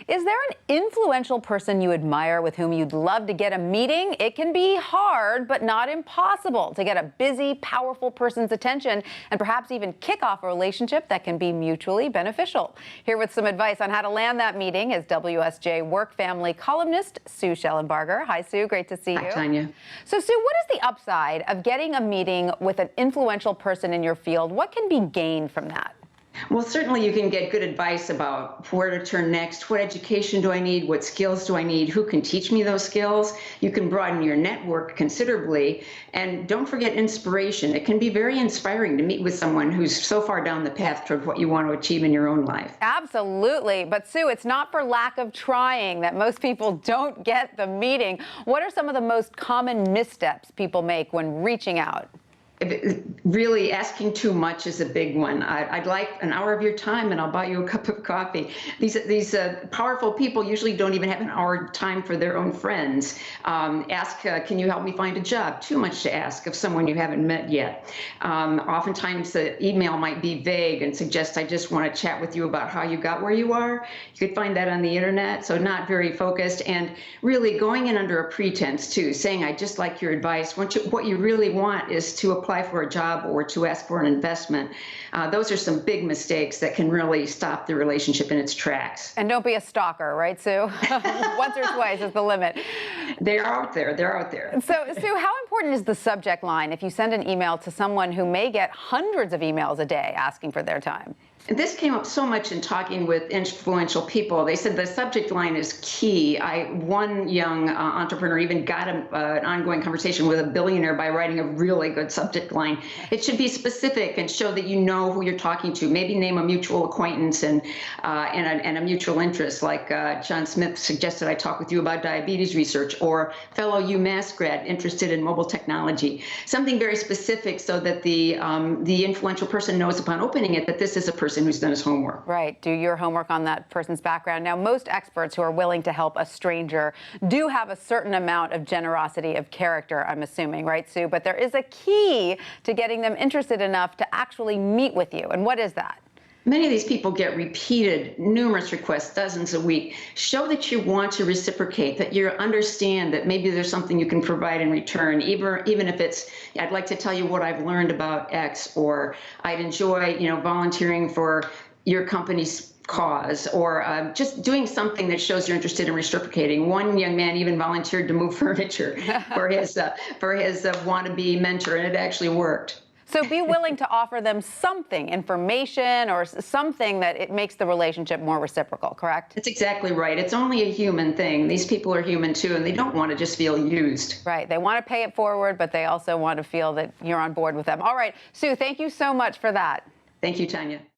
Is there an influential person you admire with whom you'd love to get a meeting? It can be hard, but not impossible to get a busy, powerful person's attention and perhaps even kick off a relationship that can be mutually beneficial. Here with some advice on how to land that meeting is WSJ work family columnist Sue Shellenbarger. Hi, Sue. Great to see you. Hi, Tanya. So, Sue, what is the upside of getting a meeting with an influential person in your field? What can be gained from that? Well, certainly you can get good advice about where to turn next. What education do I need? What skills do I need? Who can teach me those skills? You can broaden your network considerably. And don't forget inspiration. It can be very inspiring to meet with someone who's so far down the path toward what you want to achieve in your own life. Absolutely. But, Sue, it's not for lack of trying that most people don't get the meeting. What are some of the most common missteps people make when reaching out? Really asking too much is a big one. I'd like an hour of your time and I'll buy you a cup of coffee. These powerful people usually don't even have an hour time for their own friends. Can you help me find a job? Too much to ask of someone you haven't met yet. Oftentimes the email might be vague and suggest, I just want to chat with you about how you got where you are. You could find that on the internet, so not very focused, and really going in under a pretense too, saying, I just like your advice. What you really want is to apply for a job or to ask for an investment. Those are some big mistakes that can really stop the relationship in its tracks. And don't be a stalker, right, Sue? Once or twice is the limit. They're out there. They're out there. So, Sue, how important is the subject line if you send an email to someone who may get hundreds of emails a day asking for their time? And this came up so much in talking with influential people. They said the subject line is key. One young entrepreneur even got an ongoing conversation with a billionaire by writing a really good subject line. It should be specific and show that you know who you're talking to. Maybe name a mutual acquaintance and a mutual interest, like John Smith suggested I talk with you about diabetes research, or fellow UMass grad interested in mobile technology. Something very specific so that the influential person knows upon opening it that this is a person who's done his homework. Right. Do your homework on that person's background. Now, most experts who are willing to help a stranger do have a certain amount of generosity of character, I'm assuming, right, Sue? But there is a key to getting them interested enough to actually meet with you. And what is that? Many of these people get repeated, numerous requests, dozens a week. Show that you want to reciprocate, that you understand that maybe there's something you can provide in return, even if it's, I'd like to tell you what I've learned about X, or I'd enjoy, volunteering for your company's cause, or just doing something that shows you're interested in reciprocating. One young man even volunteered to move furniture for his wannabe mentor, and it actually worked. So be willing to offer them something, information or something that it makes the relationship more reciprocal, correct? That's exactly right. It's only a human thing. These people are human too, and they don't want to just feel used. Right. They want to pay it forward, but they also want to feel that you're on board with them. All right, Sue, thank you so much for that. Thank you, Tanya.